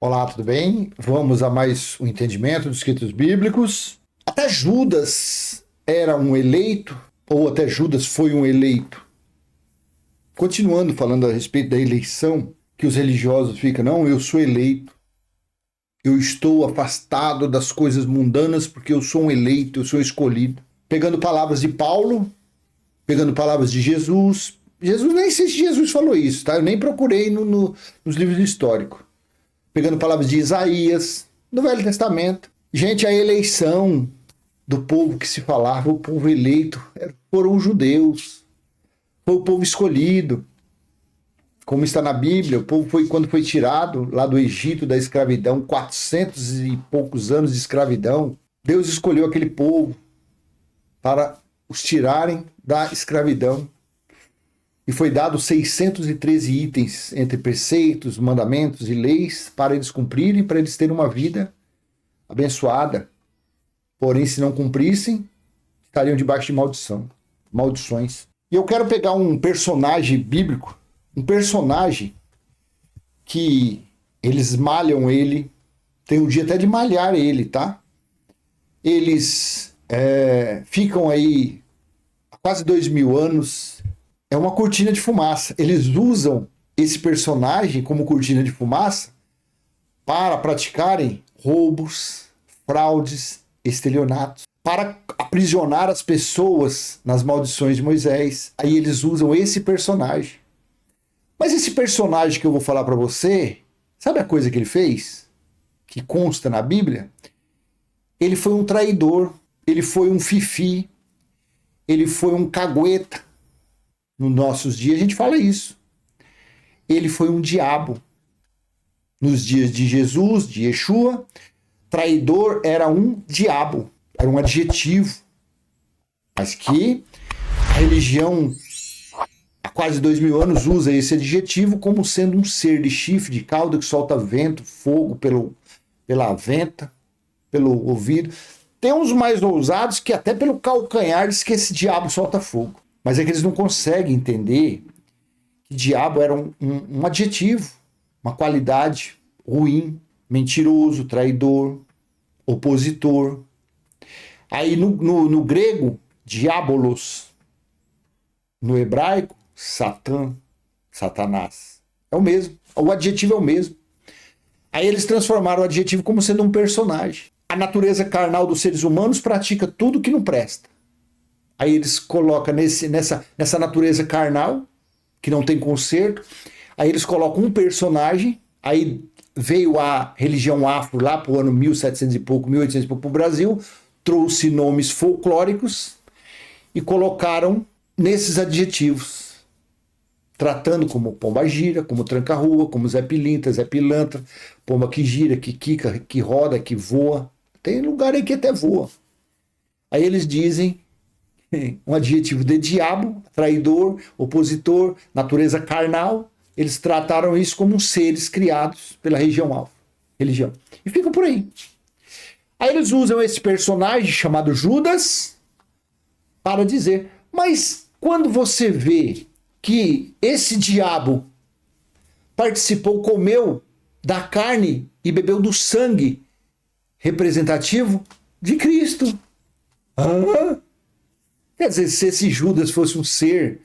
Olá, tudo bem? Vamos a mais um entendimento dos escritos bíblicos. Até Judas era um eleito, ou até Judas foi um eleito. Continuando falando a respeito da eleição, que os religiosos ficam, não, eu sou eleito. Eu estou afastado das coisas mundanas porque eu sou um eleito, eu sou escolhido. Pegando palavras de Paulo, pegando palavras de Jesus. Jesus, nem sei se Jesus falou isso, tá? Eu nem procurei nos livros históricos. Pegando palavras de Isaías, no Velho Testamento. Gente, a eleição do povo que se falava, o povo eleito, foram os judeus. Foi o povo escolhido. Como está na Bíblia, o povo foi, quando foi tirado lá do Egito, da escravidão, 400 e poucos anos de escravidão, Deus escolheu aquele povo para os tirarem da escravidão. E foi dado 613 itens entre preceitos, mandamentos e leis para eles cumprirem, para eles terem uma vida abençoada. Porém, se não cumprissem, estariam debaixo de maldições. E eu quero pegar um personagem bíblico, um personagem que eles malham ele, tem um dia até de malhar ele, tá? Eles ficam aí há quase 2000 anos. É uma cortina de fumaça. Eles usam esse personagem como cortina de fumaça para praticarem roubos, fraudes, estelionatos, para aprisionar as pessoas nas maldições de Moisés. Aí eles usam esse personagem. Mas esse personagem que eu vou falar para você, sabe a coisa que ele fez? Que consta na Bíblia? Ele foi um traidor, ele foi um fifi, ele foi um cagueta. Nos nossos dias a gente fala isso. Ele foi um diabo. Nos dias de Jesus, de Yeshua, traidor era um diabo, era um adjetivo. Mas que a religião, há quase 2000 anos, usa esse adjetivo como sendo um ser de chifre, de cauda, que solta vento, fogo pela venta, pelo ouvido. Tem uns mais ousados que até pelo calcanhar diz que esse diabo solta fogo. Mas é que eles não conseguem entender que diabo era um adjetivo, uma qualidade ruim, mentiroso, traidor, opositor. Aí no grego, diabolos. No hebraico, Satã, Satanás. É o mesmo, o adjetivo é o mesmo. Aí eles transformaram o adjetivo como sendo um personagem. A natureza carnal dos seres humanos pratica tudo que não presta. Aí eles colocam nessa natureza carnal, que não tem conserto, aí eles colocam um personagem, aí veio a religião afro lá pro ano 1700 e pouco, 1800 e pouco pro Brasil, trouxe nomes folclóricos e colocaram nesses adjetivos, tratando como pomba gira, como tranca-rua, como Zé Pilintra, Zé Pilantra, pomba que gira, que quica, que roda, que voa. Tem lugar aí que até voa. Aí eles dizem um adjetivo de diabo, traidor, opositor, natureza carnal. Eles trataram isso como seres criados pela religião. E ficam por aí. Aí eles usam esse personagem chamado Judas para dizer, mas quando você vê que esse diabo participou, comeu da carne e bebeu do sangue representativo de Cristo. Quer dizer, se esse Judas fosse um ser,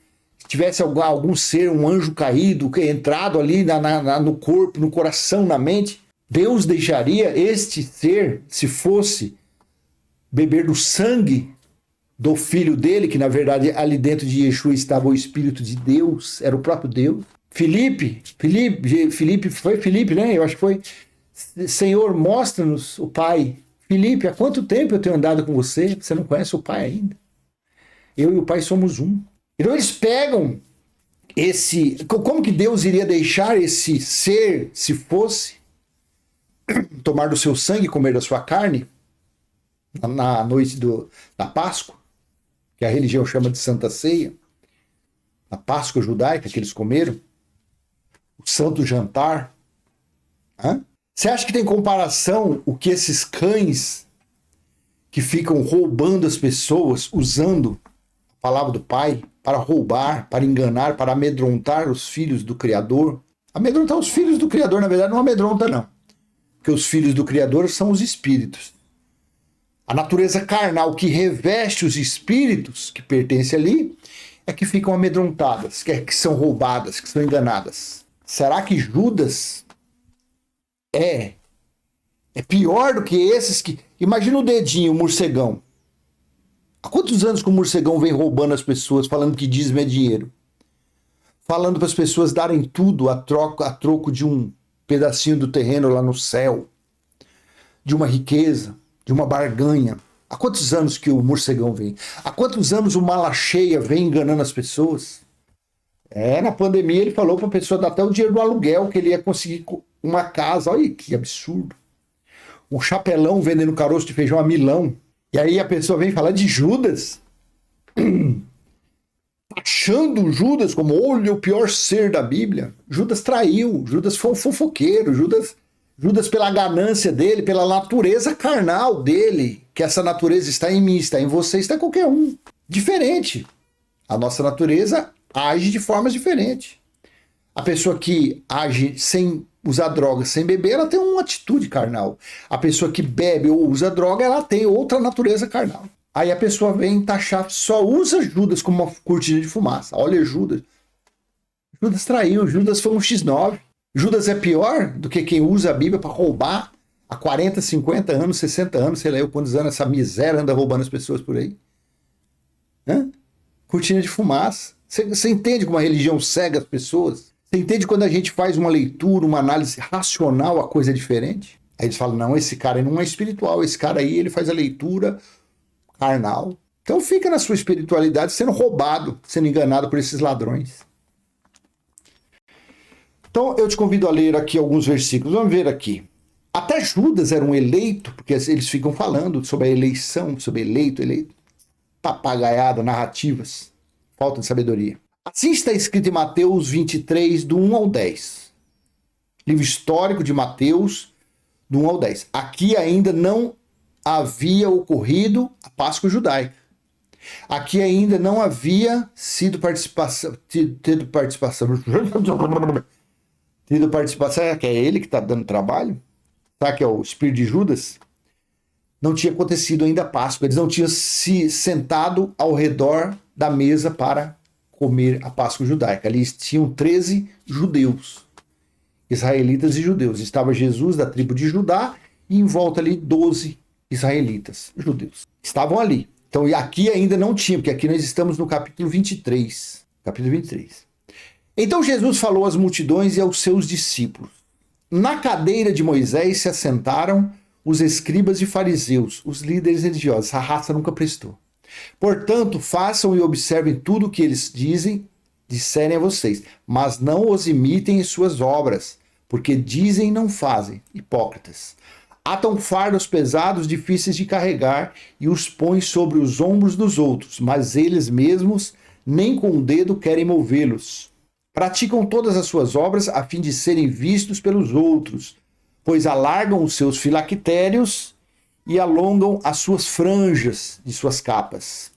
tivesse algum ser, um anjo caído, entrado ali no corpo, no coração, na mente, Deus deixaria este ser, se fosse beber do sangue do filho dele, que na verdade ali dentro de Yeshua estava o Espírito de Deus, era o próprio Deus. Filipe, né? Eu acho que foi. Senhor, mostra-nos o Pai. Filipe, há quanto tempo eu tenho andado com você? Você não conhece o Pai ainda? Eu e o Pai somos um. Então eles pegam esse... Como que Deus iria deixar esse ser, se fosse, tomar do seu sangue e comer da sua carne na noite da Páscoa, que a religião chama de Santa Ceia, na Páscoa judaica que eles comeram, o Santo Jantar. Você acha que tem comparação o que esses cães que ficam roubando as pessoas, usando a palavra do Pai para roubar, para enganar, para amedrontar os filhos do Criador? Amedrontar os filhos do Criador, na verdade, não amedronta, não. que os filhos do Criador são os espíritos. A natureza carnal que reveste os espíritos que pertencem ali é que ficam amedrontadas, que são roubadas, que são enganadas. Será que Judas é pior do que esses que... Imagina o dedinho, o morcegão. Há quantos anos que o morcegão vem roubando as pessoas, falando que dízimo é dinheiro? Falando para as pessoas darem tudo a troco de um pedacinho do terreno lá no céu, de uma riqueza, de uma barganha. Há quantos anos que o morcegão vem? Há quantos anos o mala cheia vem enganando as pessoas? Na pandemia ele falou para a pessoa dar até o dinheiro do aluguel, que ele ia conseguir uma casa. Olha que absurdo. Um chapelão vendendo caroço de feijão a milão. E aí a pessoa vem falar de Judas, achando Judas como, olha, o pior ser da Bíblia. Judas traiu, Judas foi um fofoqueiro, Judas pela ganância dele, pela natureza carnal dele, que essa natureza está em mim, está em você, está em qualquer um. Diferente. A nossa natureza age de formas diferentes. A pessoa que age sem usar droga, sem beber, ela tem uma atitude carnal. A pessoa que bebe ou usa droga, ela tem outra natureza carnal. Aí a pessoa vem taxar, só usa Judas como uma cortina de fumaça. Olha Judas. Judas traiu, Judas foi um X9. Judas é pior do que quem usa a Bíblia para roubar há 40, 50 anos, 60 anos, sei lá eu quantos anos essa miséria anda roubando as pessoas por aí. Cortina de fumaça. Você entende como a religião cega as pessoas? Você entende quando a gente faz uma leitura, uma análise racional, a coisa é diferente? Aí eles falam, não, esse cara não é espiritual, esse cara aí ele faz a leitura carnal. Então fica na sua espiritualidade sendo roubado, sendo enganado por esses ladrões. Então eu te convido a ler aqui alguns versículos. Vamos ver aqui. Até Judas era um eleito, porque eles ficam falando sobre a eleição, sobre eleito. Papagaiada, narrativas. Falta de sabedoria. Assim está escrito em Mateus 23, do 1 ao 10. Livro histórico de Mateus, do 1 ao 10. Aqui ainda não havia ocorrido a Páscoa judaica. Aqui ainda não havia tido participação, que é ele que está dando trabalho? Será que é o espírito de Judas? Não tinha acontecido ainda a Páscoa. Eles não tinham se sentado ao redor da mesa para comer a Páscoa judaica. Ali tinham 13 judeus, israelitas e judeus. Estava Jesus da tribo de Judá e em volta ali 12 israelitas, judeus. Estavam ali. Então, e aqui ainda não tinha, porque aqui nós estamos no capítulo 23. Capítulo 23. Então Jesus falou às multidões e aos seus discípulos. Na cadeira de Moisés se assentaram os escribas e fariseus, os líderes religiosos. Essa raça nunca prestou. Portanto, façam e observem tudo o que eles disserem a vocês, mas não os imitem em suas obras, porque dizem e não fazem, hipócritas. Atam fardos pesados, difíceis de carregar, e os põem sobre os ombros dos outros, mas eles mesmos nem com o dedo querem movê-los. Praticam todas as suas obras a fim de serem vistos pelos outros, pois alargam os seus filactérios e alongam as suas franjas de suas capas.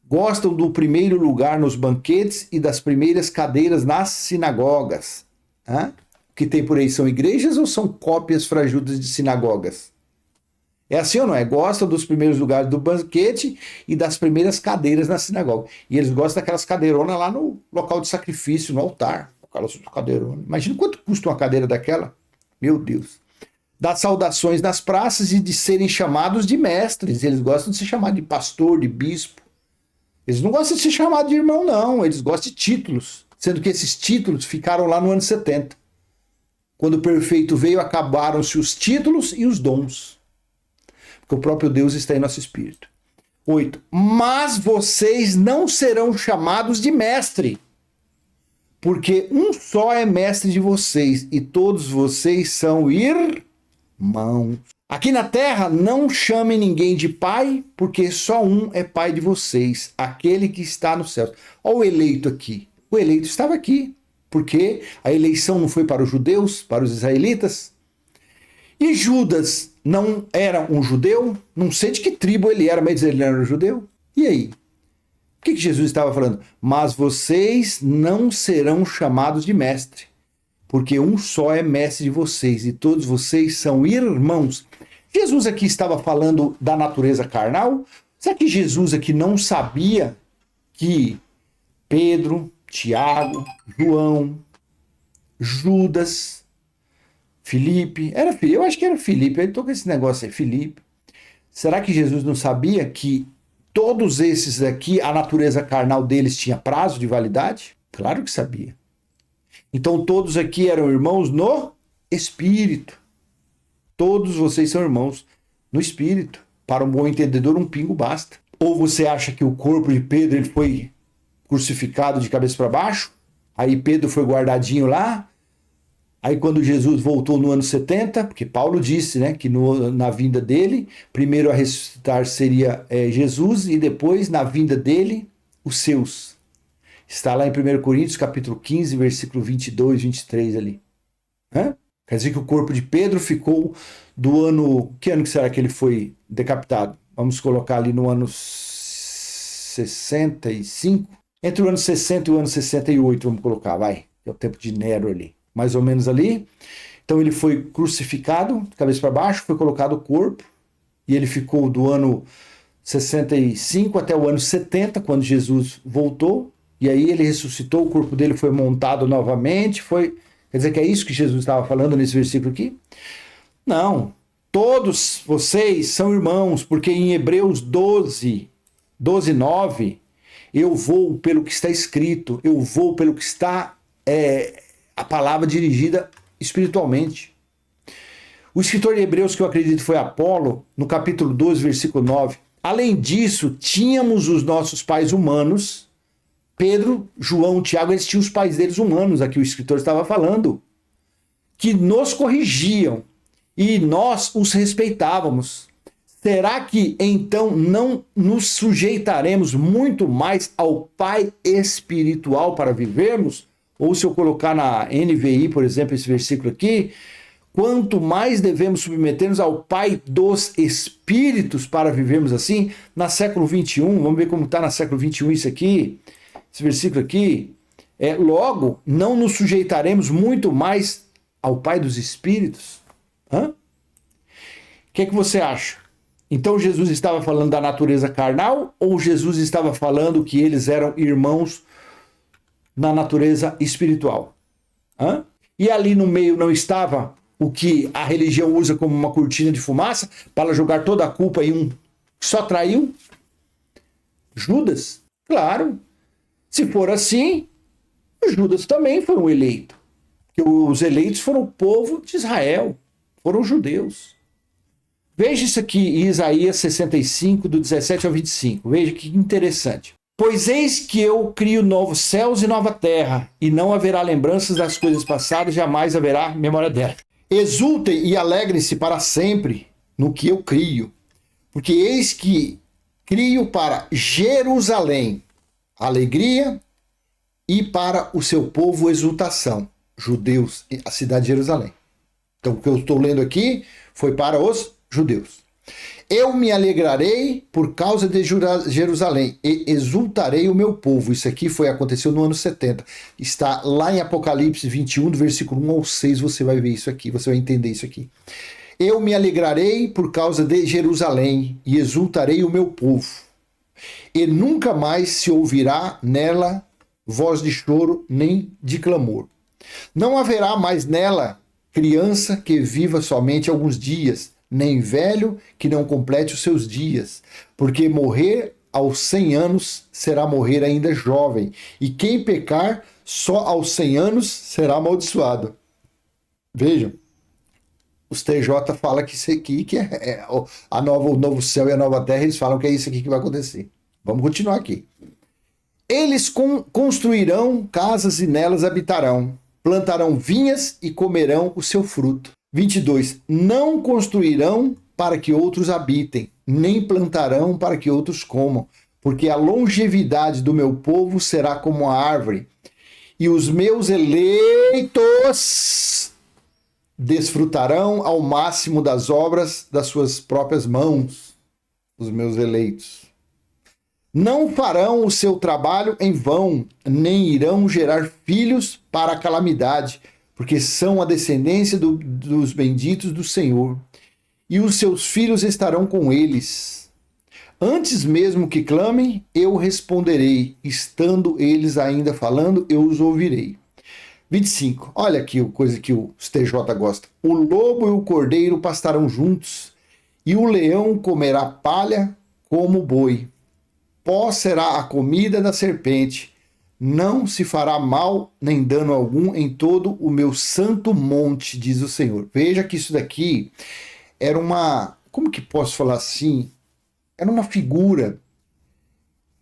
Gostam do primeiro lugar nos banquetes e das primeiras cadeiras nas sinagogas. O que tem por aí são igrejas ou são cópias frajudas de sinagogas? É assim ou não é? Gostam dos primeiros lugares do banquete e das primeiras cadeiras na sinagoga. E eles gostam daquelas cadeironas lá no local de sacrifício, no altar. Aquelas cadeironas. Imagina quanto custa uma cadeira daquela? Meu Deus. Das saudações nas praças e de serem chamados de mestres. Eles gostam de ser chamados de pastor, de bispo. Eles não gostam de ser chamados de irmão, não. Eles gostam de títulos. Sendo que esses títulos ficaram lá no ano 70. Quando o perfeito veio, acabaram-se os títulos e os dons. Porque o próprio Deus está em nosso espírito. 8. Mas vocês não serão chamados de mestre, porque um só é mestre de vocês, e todos vocês são irmãos. Aqui na terra, não chamem ninguém de pai, porque só um é pai de vocês, aquele que está no céu. Olha o eleito aqui. O eleito estava aqui, porque a eleição não foi para os judeus, para os israelitas. E Judas não era um judeu? Não sei de que tribo ele era, mas ele era um judeu. E aí? O que Jesus estava falando? Mas vocês não serão chamados de mestre, porque um só é mestre de vocês, e todos vocês são irmãos. Jesus aqui estava falando da natureza carnal? Será que Jesus aqui não sabia que Pedro, Tiago, João, Judas, Filipe, eu acho que era Filipe, eu estou com esse negócio aí, Filipe. Será que Jesus não sabia que todos esses aqui, a natureza carnal deles tinha prazo de validade? Claro que sabia. Então todos aqui eram irmãos no Espírito. Todos vocês são irmãos no Espírito. Para um bom entendedor, um pingo basta. Ou você acha que o corpo de Pedro ele foi crucificado de cabeça para baixo? Aí Pedro foi guardadinho lá. Aí quando Jesus voltou no ano 70, porque Paulo disse, né, que na vinda dele, primeiro a ressuscitar seria Jesus e depois, na vinda dele, os seus. Está lá em 1 Coríntios, capítulo 15, versículo 22, 23 ali. Hã? Quer dizer que o corpo de Pedro ficou do ano... Que ano que será que ele foi decapitado? Vamos colocar ali no ano 65. Entre o ano 60 e o ano 68, vamos colocar, vai. É o tempo de Nero ali. Mais ou menos ali. Então ele foi crucificado, de cabeça para baixo, foi colocado o corpo, e ele ficou do ano 65 até o ano 70, quando Jesus voltou, e aí ele ressuscitou, o corpo dele foi montado novamente, quer dizer que é isso que Jesus estava falando nesse versículo aqui? Não, todos vocês são irmãos, porque em Hebreus 12, 9, eu vou pelo que está escrito, eu vou pelo que está a palavra dirigida espiritualmente. O escritor de Hebreus, que eu acredito foi Apolo, no capítulo 12, versículo 9, além disso, tínhamos os nossos pais humanos, Pedro, João, Tiago, eles tinham os pais deles humanos, aqui o escritor estava falando, que nos corrigiam e nós os respeitávamos. Será que então não nos sujeitaremos muito mais ao Pai espiritual para vivermos? Ou se eu colocar na NVI, por exemplo, esse versículo aqui, quanto mais devemos submeter-nos ao Pai dos Espíritos para vivermos assim, na século 21, vamos ver como está na século 21 isso aqui, esse versículo aqui, logo, não nos sujeitaremos muito mais ao Pai dos Espíritos? O que você acha? Então Jesus estava falando da natureza carnal ou Jesus estava falando que eles eram irmãos na natureza espiritual? E ali no meio não estava o que a religião usa como uma cortina de fumaça para jogar toda a culpa em um que só traiu? Judas? Claro. Se for assim, Judas também foi um eleito. Porque os eleitos foram o povo de Israel, foram os judeus. Veja isso aqui em Isaías 65, do 17 ao 25. Veja que interessante. Pois eis que eu crio novos céus e nova terra, e não haverá lembranças das coisas passadas, jamais haverá memória delas. Exultem e alegrem-se para sempre no que eu crio, porque eis que crio para Jerusalém alegria e para o seu povo exultação, judeus, a cidade de Jerusalém. Então o que eu estou lendo aqui foi para os judeus. Eu me alegrarei por causa de Jerusalém e exultarei o meu povo. Isso aqui aconteceu no ano 70. Está lá em Apocalipse 21, do versículo 1 ao 6, você vai ver isso aqui, você vai entender isso aqui. Eu me alegrarei por causa de Jerusalém e exultarei o meu povo. E nunca mais se ouvirá nela voz de choro nem de clamor. Não haverá mais nela criança que viva somente alguns dias, nem velho que não complete os seus dias, porque morrer aos 100 anos será morrer ainda jovem, e quem pecar só aos 100 anos será amaldiçoado. Vejam, os TJ falam que isso aqui que o novo céu e a nova terra, eles falam que é isso aqui que vai acontecer. Vamos continuar aqui. Eles construirão casas e nelas habitarão, plantarão vinhas e comerão o seu fruto. 22. Não construirão para que outros habitem, nem plantarão para que outros comam, porque a longevidade do meu povo será como a árvore, e os meus eleitos desfrutarão ao máximo das obras das suas próprias mãos. Os meus eleitos não farão o seu trabalho em vão, nem irão gerar filhos para a calamidade, porque são a descendência dos benditos do Senhor, e os seus filhos estarão com eles. Antes mesmo que clamem, eu responderei. Estando eles ainda falando, eu os ouvirei. 25. Olha aqui a coisa que o TJ gosta. O lobo e o cordeiro pastarão juntos, e o leão comerá palha como o boi. Pó será a comida da serpente. Não se fará mal nem dano algum em todo o meu santo monte, diz o Senhor. Veja que isso daqui era uma... Como que posso falar assim? Era uma figura,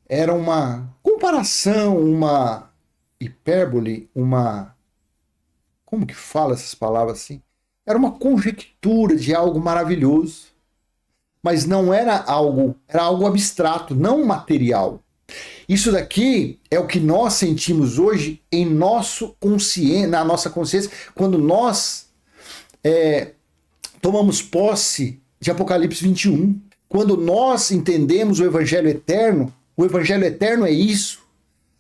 era uma comparação, uma hipérbole, uma... Como que fala essas palavras assim? Era uma conjectura de algo maravilhoso, mas não era algo, era algo abstrato, não material. Isso daqui é o que nós sentimos hoje em na nossa consciência, quando nós tomamos posse de Apocalipse 21. Quando nós entendemos o Evangelho Eterno é isso.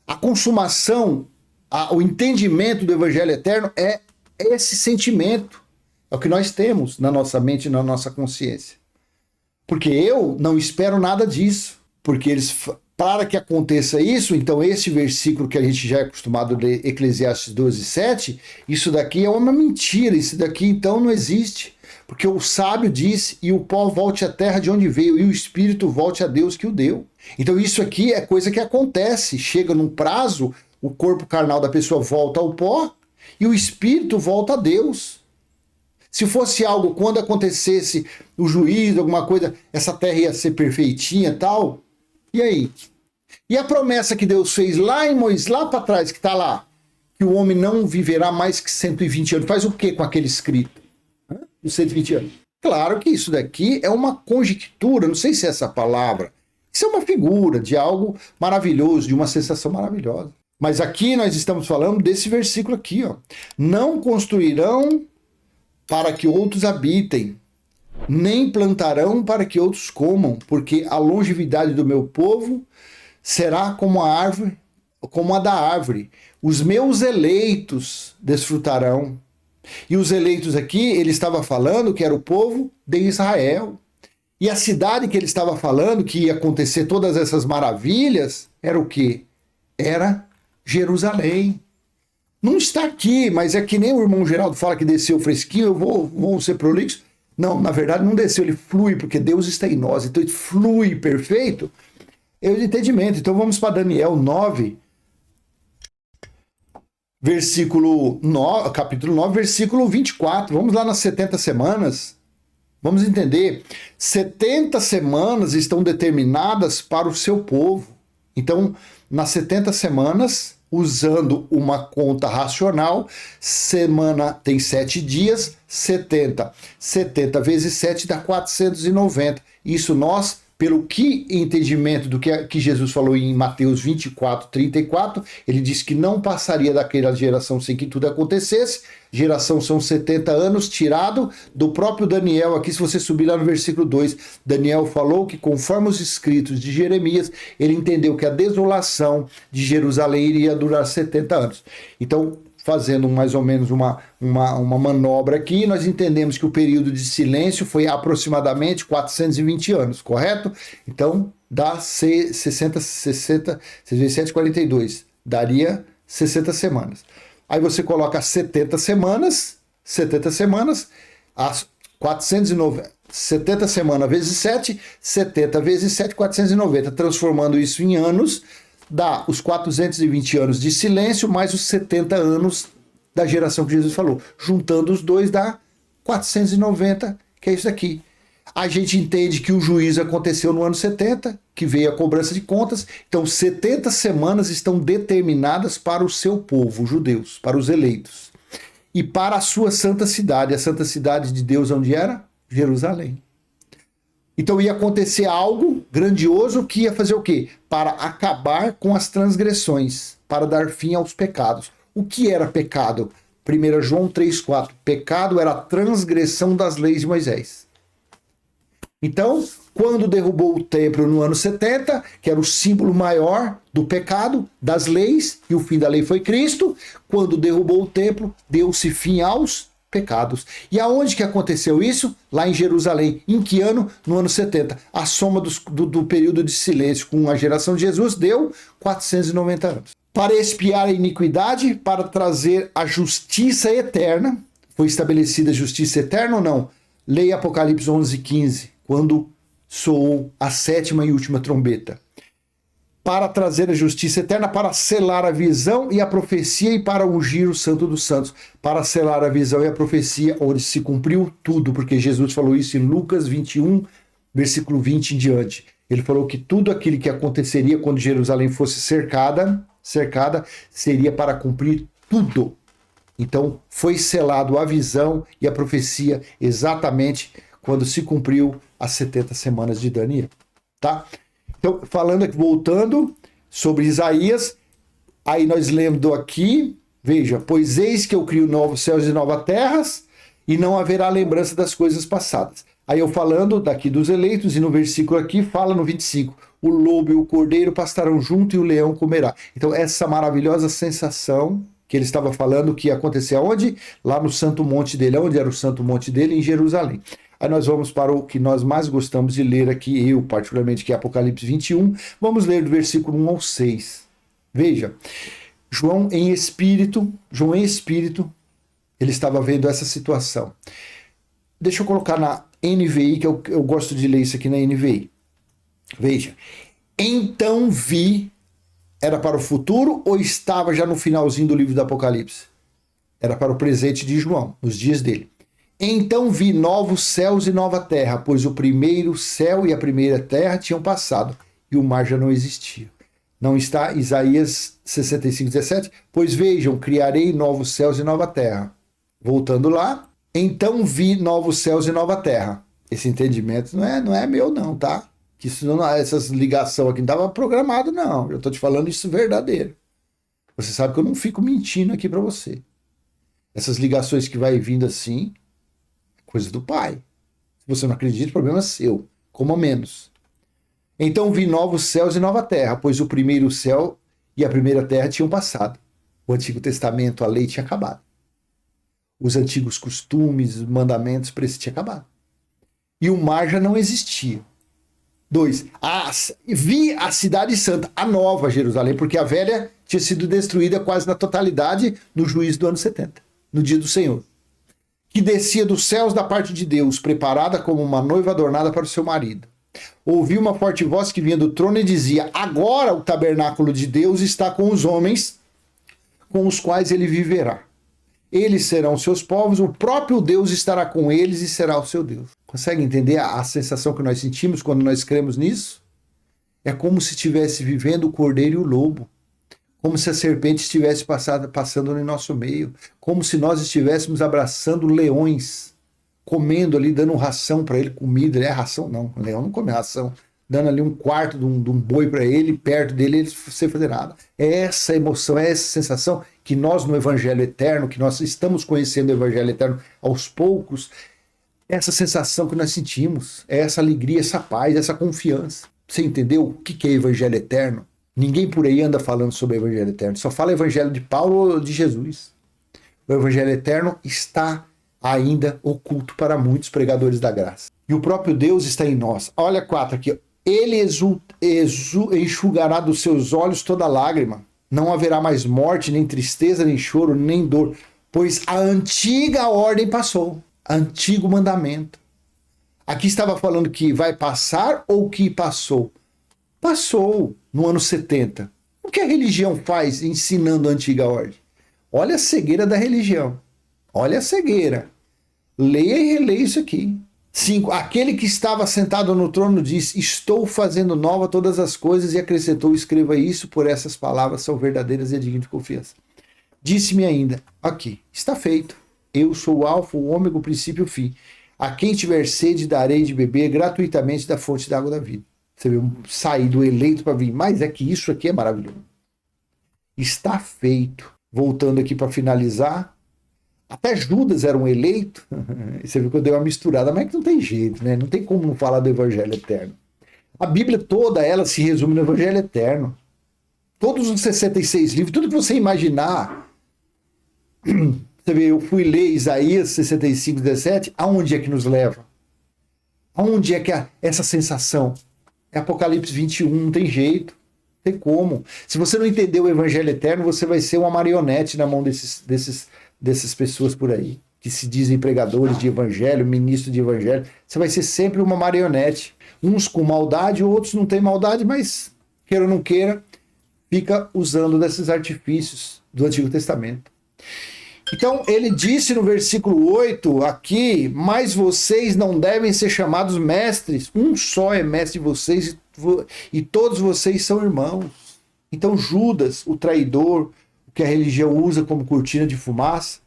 A consumação, o entendimento do Evangelho Eterno é esse sentimento. É o que nós temos na nossa mente e na nossa consciência. Porque eu não espero nada disso. Porque para que aconteça isso, então esse versículo que a gente já é acostumado a ler, Eclesiastes 12:7, isso daqui é uma mentira. Isso daqui então não existe. Porque o sábio disse, e o pó volte à terra de onde veio, e o espírito volte a Deus que o deu. Então isso aqui é coisa que acontece. Chega num prazo, o corpo carnal da pessoa volta ao pó, e o espírito volta a Deus. Se fosse algo, quando acontecesse o juízo, alguma coisa, essa terra ia ser perfeitinha e tal. E aí? E a promessa que Deus fez lá em Moisés, lá para trás, que está lá, que o homem não viverá mais que 120 anos. Faz o que com aquele escrito? Dos 120 anos. Claro que isso daqui é uma conjectura, não sei se é essa palavra. Isso é uma figura de algo maravilhoso, de uma sensação maravilhosa. Mas aqui nós estamos falando desse versículo aqui, ó. Não construirão para que outros habitem, nem plantarão para que outros comam, porque a longevidade do meu povo será como a árvore, como a da árvore. Os meus eleitos desfrutarão. E os eleitos aqui, ele estava falando que era o povo de Israel. E a cidade que ele estava falando, que ia acontecer todas essas maravilhas, era o quê? Era Jerusalém. Não está aqui, mas é que nem o irmão Geraldo fala que desceu fresquinho, eu vou ser prolixo. Não, na verdade não desceu, ele flui, porque Deus está em nós. Então ele flui perfeito. É o entendimento. Então vamos para Daniel 9, capítulo 9, versículo 24. Vamos lá nas 70 semanas. Vamos entender. 70 semanas estão determinadas para o seu povo. Então, nas 70 semanas, usando uma conta racional, semana tem 7 dias, 70 vezes 7 dá 490. Isso nós, pelo que entendimento do que Jesus falou em Mateus 24:34, ele disse que não passaria daquela geração sem que tudo acontecesse. Geração são 70 anos, tirado do próprio Daniel. Aqui, se você subir lá no versículo 2, Daniel falou que, conforme os escritos de Jeremias, ele entendeu que a desolação de Jerusalém iria durar 70 anos. Então, fazendo mais ou menos uma manobra aqui, nós entendemos que o período de silêncio foi aproximadamente 420 anos, correto? Então, dá 42, daria 60 semanas. Aí você coloca 70 semanas, as 490, 70 semanas vezes 7, 70 vezes 7, 490, transformando isso em anos, dá os 420 anos de silêncio mais os 70 anos da geração que Jesus falou. Juntando os dois dá 490, que é isso aqui. A gente entende que o juízo aconteceu no ano 70, que veio a cobrança de contas. Então 70 semanas estão determinadas para o seu povo, os judeus, para os eleitos. E para a sua santa cidade. A santa cidade de Deus onde era? Jerusalém. Então ia acontecer algo grandioso que ia fazer o quê? Para acabar com as transgressões, para dar fim aos pecados. O que era pecado? 1 João 3,4. Pecado era a transgressão das leis de Moisés. Então, quando derrubou o templo no ano 70, que era o símbolo maior do pecado, das leis, e o fim da lei foi Cristo, quando derrubou o templo, deu-se fim aos pecados. E aonde que aconteceu isso? Lá em Jerusalém. Em que ano? No ano 70. A soma do período de silêncio com a geração de Jesus deu 490 anos. Para expiar a iniquidade, para trazer a justiça eterna. Foi estabelecida a justiça eterna ou não? Leia Apocalipse 11:15, quando soou a sétima e última trombeta. Para trazer a justiça eterna, para selar a visão e a profecia e para ungir o Santo dos Santos. Para selar a visão e a profecia, onde se cumpriu tudo, porque Jesus falou isso em Lucas 21, versículo 20 em diante. Ele falou que tudo aquilo que aconteceria quando Jerusalém fosse cercada, seria para cumprir tudo. Então, foi selado a visão e a profecia exatamente quando se cumpriu as 70 semanas de Daniel, tá? Então, falando aqui, voltando sobre Isaías, aí nós lendo aqui, veja, pois eis que eu crio novos céus e novas terras, e não haverá lembrança das coisas passadas. Aí eu falando daqui dos eleitos, e no versículo aqui fala no 25, o lobo e o cordeiro pastarão junto e o leão comerá. Então, essa maravilhosa sensação que ele estava falando que ia acontecer aonde? Lá no Santo Monte dele. Onde era o Santo Monte dele? Em Jerusalém. Aí nós vamos para o que nós mais gostamos de ler aqui, eu particularmente, que é Apocalipse 21. Vamos ler do versículo 1 ao 6. Veja, João em espírito, ele estava vendo essa situação. Deixa eu colocar na NVI, que eu gosto de ler isso aqui na NVI. Veja, então vi, era para o futuro ou estava já no finalzinho do livro do Apocalipse? Era para o presente de João, nos dias dele. Então vi novos céus e nova terra, pois o primeiro céu e a primeira terra tinham passado, e o mar já não existia. Não está Isaías 65:17? Pois vejam, criarei novos céus e nova terra. Voltando lá, então vi novos céus e nova terra. Esse entendimento não é meu não, tá? Que isso não, essas ligações aqui não estava programado não. Eu estou te falando isso verdadeiro. Você sabe que eu não fico mentindo aqui para você. Essas ligações que vai vindo assim, coisa do Pai. Se você não acredita, o problema é seu. Coma menos. Então vi novos céus e nova terra, pois o primeiro céu e a primeira terra tinham passado. O Antigo Testamento, a lei tinha acabado. Os antigos costumes, os mandamentos, tinha acabado. E o mar já não existia. 2. Vi a cidade santa, a nova Jerusalém, porque a velha tinha sido destruída quase na totalidade no juízo do ano 70, no dia do Senhor, que descia dos céus da parte de Deus, preparada como uma noiva adornada para o seu marido. Ouvi uma forte voz que vinha do trono e dizia: agora o tabernáculo de Deus está com os homens, com os quais ele viverá. Eles serão seus povos, o próprio Deus estará com eles e será o seu Deus. Consegue entender a sensação que nós sentimos quando nós cremos nisso? É como se estivesse vivendo o cordeiro e o lobo. Como se a serpente estivesse passando no nosso meio. Como se nós estivéssemos abraçando leões, comendo ali, dando ração para ele, comida. É ração? Não, o leão não come ração. Dando ali um quarto de um boi para ele, perto dele, ele sem fazer nada. É essa emoção, é essa sensação que nós no Evangelho Eterno, que nós estamos conhecendo o Evangelho Eterno aos poucos, essa sensação que nós sentimos, é essa alegria, essa paz, essa confiança. Você entendeu o que é Evangelho Eterno? Ninguém por aí anda falando sobre o Evangelho Eterno, só fala Evangelho de Paulo ou de Jesus. O Evangelho Eterno está ainda oculto para muitos pregadores da graça. E o próprio Deus está em nós. Olha 4 aqui. Ele enxugará dos seus olhos toda lágrima. Não haverá mais morte, nem tristeza, nem choro, nem dor, pois a antiga ordem passou. Antigo mandamento. Aqui estava falando que vai passar ou que passou? Passou no ano 70. O que a religião faz ensinando a antiga ordem? Olha a cegueira da religião. Olha a cegueira. Leia e releia isso aqui. 5. Aquele que estava sentado no trono disse: estou fazendo nova todas as coisas, e acrescentou: escreva isso, por essas palavras são verdadeiras e dignas de confiança. Disse-me ainda: aqui, está feito. Eu sou o alfa, o ômega, o princípio e o fim. A quem tiver sede, darei de beber gratuitamente da fonte da água da vida. Você vê, sair do eleito para vir. Mas é que isso aqui é maravilhoso. Está feito. Voltando aqui para finalizar. Até Judas era um eleito. Você viu que eu dei uma misturada, mas é que não tem jeito, né? Não tem como não falar do evangelho eterno. A Bíblia toda, ela se resume no evangelho eterno. Todos os 66 livros, tudo que você imaginar. Você vê, eu fui ler Isaías 65, 17, aonde é que nos leva? Aonde é que é essa sensação? É Apocalipse 21, não tem jeito. Não tem como. Se você não entender o evangelho eterno, você vai ser uma marionete na mão dessas pessoas por aí, que se dizem pregadores de evangelho, ministros de evangelho. Você vai ser sempre uma marionete. Uns com maldade, outros não têm maldade, mas, queira ou não queira, fica usando desses artifícios do Antigo Testamento. Então, ele disse no versículo 8 aqui, mas vocês não devem ser chamados mestres, um só é mestre de vocês e todos vocês são irmãos. Então, Judas, o traidor, o que a religião usa como cortina de fumaça,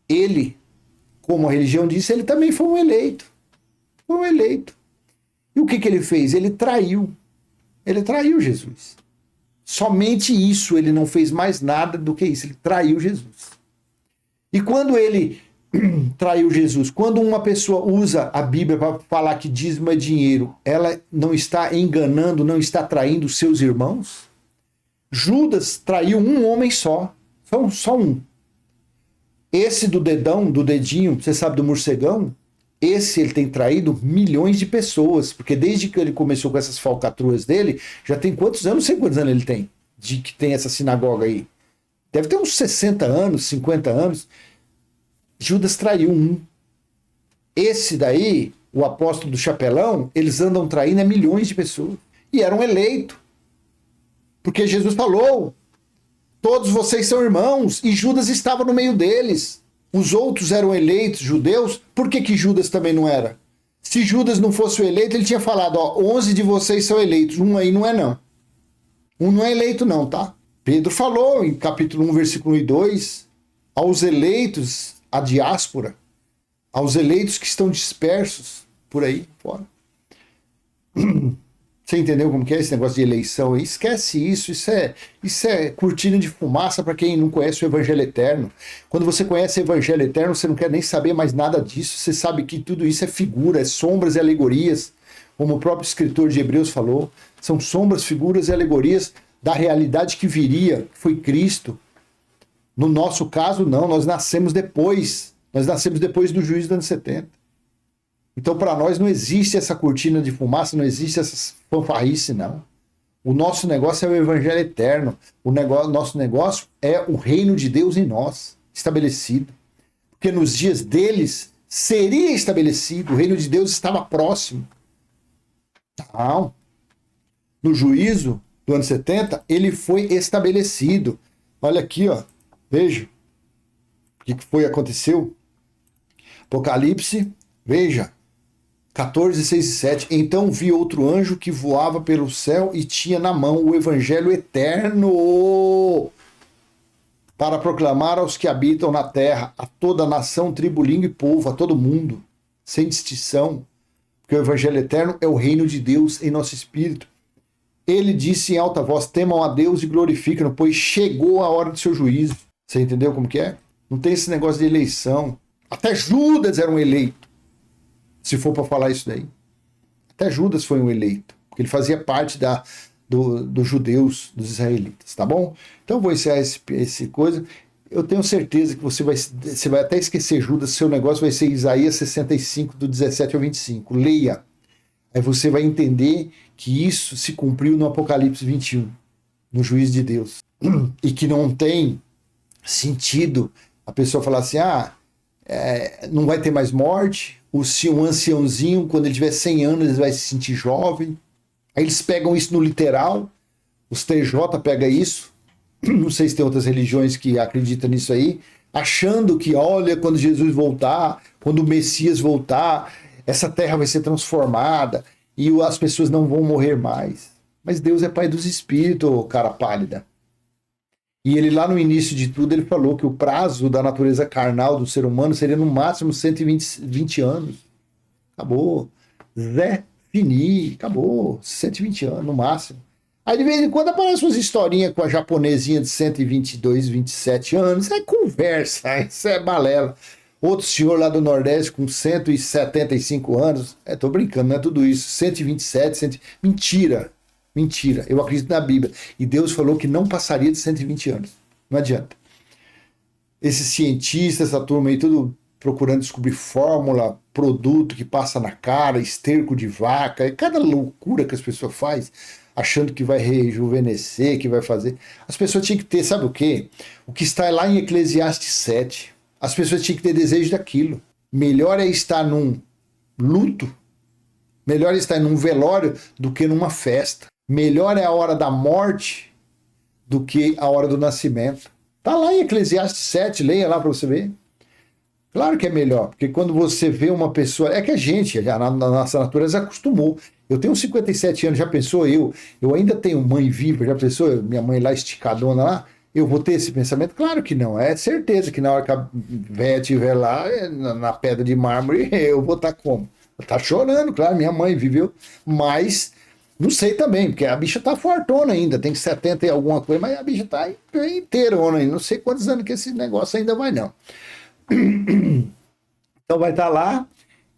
ele, como a religião disse, ele também foi um eleito. Foi um eleito. E o que ele fez? Ele traiu. Ele traiu Jesus. Somente isso, ele não fez mais nada do que isso, ele traiu Jesus. E quando ele traiu Jesus, quando uma pessoa usa a Bíblia para falar que dízimo é dinheiro, ela não está enganando, não está traindo seus irmãos? Judas traiu um homem só um. Esse do dedinho, você sabe, do morcegão, esse ele tem traído milhões de pessoas, porque desde que ele começou com essas falcatruas dele, já tem quantos anos? Não sei quantos anos ele tem, de que tem essa sinagoga aí. Deve ter uns 60 anos, 50 anos. Judas traiu um. Esse daí, o apóstolo do chapelão, eles andam traindo milhões de pessoas. E eram eleitos. Porque Jesus falou, todos vocês são irmãos, e Judas estava no meio deles. Os outros eram eleitos, judeus, por que Judas também não era? Se Judas não fosse o eleito, ele tinha falado, 11 de vocês são eleitos, um aí não é não. Um não é eleito não, tá? Pedro falou em capítulo 1, versículo 1 e 2, aos eleitos, a diáspora, aos eleitos que estão dispersos por aí fora. Você entendeu como que é esse negócio de eleição? Esquece isso, isso é cortina de fumaça para quem não conhece o Evangelho Eterno. Quando você conhece o Evangelho Eterno, você não quer nem saber mais nada disso, você sabe que tudo isso é figura, é sombras e alegorias, como o próprio escritor de Hebreus falou, são sombras, figuras e alegorias da realidade que viria, que foi Cristo. No nosso caso, não, nós nascemos depois do juízo dos anos 70. Então, para nós, não existe essa cortina de fumaça, não existe essa fanfarrice, não. O nosso negócio é o evangelho eterno. Nosso negócio é o reino de Deus em nós, estabelecido. Porque nos dias deles seria estabelecido, o reino de Deus estava próximo. Não. No juízo do ano 70, ele foi estabelecido. Olha aqui, ó. Veja. O que aconteceu? Apocalipse, veja. 14, 6 e 7. Então vi outro anjo que voava pelo céu e tinha na mão o evangelho eterno para proclamar aos que habitam na terra, a toda nação, tribo, língua e povo, a todo mundo, sem distinção, porque o evangelho eterno é o reino de Deus em nosso espírito. Ele disse em alta voz, temam a Deus e glorificam, pois chegou a hora do seu juízo. Você entendeu como que é? Não tem esse negócio de eleição. Até Judas era um eleito. Se for para falar isso daí. Até Judas foi um eleito, porque ele fazia parte dos judeus, dos israelitas, tá bom? Então vou encerrar esse coisa. Eu tenho certeza que você vai até esquecer Judas, seu negócio vai ser Isaías 65, do 17 ao 25. Leia. Aí você vai entender que isso se cumpriu no Apocalipse 21, no juízo de Deus. E que não tem sentido a pessoa falar assim, não vai ter mais morte, um anciãozinho, quando ele tiver 100 anos, ele vai se sentir jovem. Aí eles pegam isso no literal, os TJ pegam isso, não sei se tem outras religiões que acreditam nisso aí, achando que, olha, quando Jesus voltar, quando o Messias voltar, essa terra vai ser transformada e as pessoas não vão morrer mais. Mas Deus é Pai dos Espíritos, cara pálida. E ele lá no início de tudo, ele falou que o prazo da natureza carnal do ser humano seria no máximo 120 anos. Acabou. Zé Fini, acabou. 120 anos no máximo. Aí de vez em quando aparecem umas historinhas com a japonesinha de 122, 27 anos. É conversa, isso é balela. Outro senhor lá do Nordeste com 175 anos. Tô brincando, não é tudo isso. 127, 100... Mentira. Mentira. Eu acredito na Bíblia. E Deus falou que não passaria de 120 anos. Não adianta. Esses cientistas, essa turma aí, tudo procurando descobrir fórmula, produto que passa na cara, esterco de vaca, cada loucura que as pessoas fazem, achando que vai rejuvenescer, que vai fazer. As pessoas tinham que ter, sabe o quê? O que está lá em Eclesiastes 7. As pessoas tinham que ter desejo daquilo. Melhor é estar num luto, melhor é estar num velório do que numa festa. Melhor é a hora da morte do que a hora do nascimento. Está lá em Eclesiastes 7, leia lá para você ver. Claro que é melhor, porque quando você vê uma pessoa... É que a gente, já na nossa natureza, acostumou. Eu tenho 57 anos, já pensou eu ainda tenho mãe viva, já pensou minha mãe lá esticadona lá? Eu vou ter esse pensamento? Claro que não. É certeza que na hora que a véia estiver lá, na pedra de mármore, eu vou estar como? Tá chorando, claro, minha mãe viveu, mas não sei também, porque a bicha tá fortona ainda, tem 70 e alguma coisa, mas a bicha tá inteirona ainda, não sei quantos anos que esse negócio ainda vai não. Então vai estar lá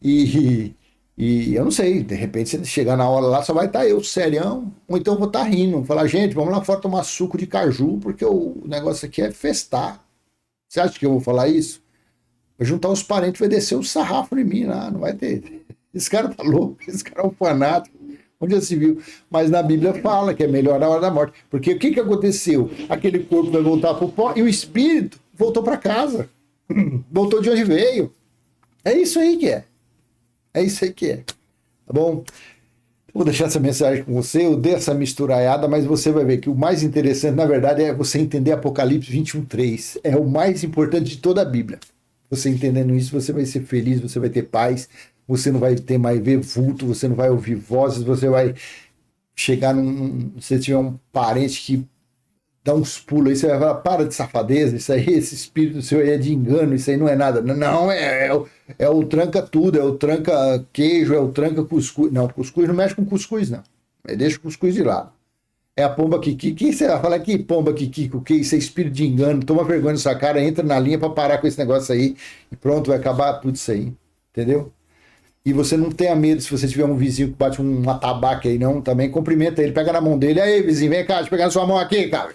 e eu não sei, de repente se chegar na hora lá só vai estar eu, serião, ou então eu vou estar rindo, falar, gente, vamos lá fora tomar suco de caju, porque o negócio aqui é festar. Você acha que eu vou falar isso? Vai juntar os parentes, vai descer o sarrafo em mim lá, não vai ter. Esse cara tá louco, esse cara é um fanático. Onde já se viu? Mas na Bíblia fala que é melhor a hora da morte. Porque o que aconteceu? Aquele corpo vai voltar para o pó e o espírito voltou para casa. Voltou de onde veio. É isso aí que é. É isso aí que é. Tá bom? Vou deixar essa mensagem com você. Eu dei essa misturaiada, mas você vai ver que o mais interessante, na verdade, é você entender Apocalipse 21:3. É o mais importante de toda a Bíblia. Você entendendo isso, você vai ser feliz, você vai ter paz. Você não vai ter mais ver vulto, você não vai ouvir vozes, você vai chegar se você tiver um parente que dá uns pulos aí, você vai falar, para de safadeza, isso aí, esse espírito seu aí é de engano, isso aí não é nada. Não, é o tranca tudo, é o tranca queijo, é o tranca cuscuz. Não, cuscuz não mexe com cuscuz, não. Deixa o cuscuz de lado. É a pomba Kiki. O que você vai falar aqui, pomba Kiki? O que? Isso é espírito de engano. Toma vergonha na sua cara, entra na linha para parar com esse negócio aí e pronto, vai acabar tudo isso aí. Entendeu? E você não tenha medo se você tiver um vizinho que bate um atabaque aí, não. Também cumprimenta ele, pega na mão dele. Aí, vizinho, vem cá, deixa eu pegar na sua mão aqui, cara.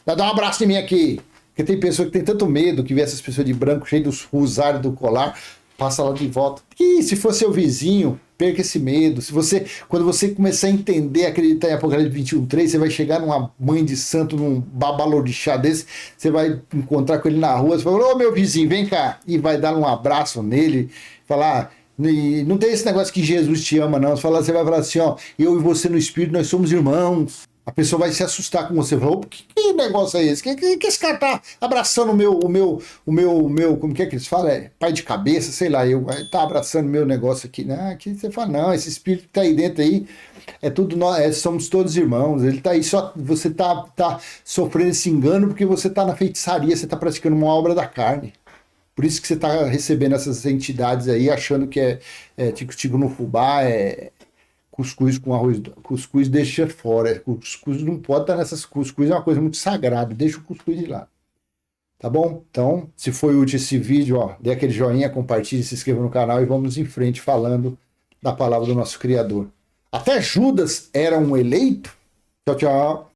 Dá um abraço em mim aqui. Porque tem pessoa que tem tanto medo que vê essas pessoas de branco, cheio dos rosários do colar, passa lá de volta. E se for seu vizinho, perca esse medo. Quando você começar a entender, acreditar em Apocalipse 21:3, você vai chegar numa mãe de santo, num babalorixá desse, você vai encontrar com ele na rua, você vai falar, ô meu vizinho, vem cá. E vai dar um abraço nele, falar... E não tem esse negócio que Jesus te ama, não. Você vai falar assim, ó, eu e você no Espírito, nós somos irmãos. A pessoa vai se assustar com você. Vai, que negócio é esse? Que esse cara tá abraçando o meu, como que eles falam? Pai de cabeça, sei lá, tá abraçando o meu negócio aqui. Não, aqui você fala, não, esse espírito que tá aí dentro aí, é tudo nós, somos todos irmãos. Ele tá aí, só você tá sofrendo esse engano porque você tá na feitiçaria, você tá praticando uma obra da carne. Por isso que você está recebendo essas entidades aí, achando que é tico-tico no fubá, é cuscuz com arroz. Cuscuz deixa fora. Cuscuz não pode estar nessas. Cuscuz é uma coisa muito sagrada. Deixa o cuscuz de lá. Tá bom? Então, se foi útil esse vídeo, ó, dê aquele joinha, compartilhe, se inscreva no canal e vamos em frente falando da palavra do nosso Criador. Até Judas era um eleito. Tchau, tchau.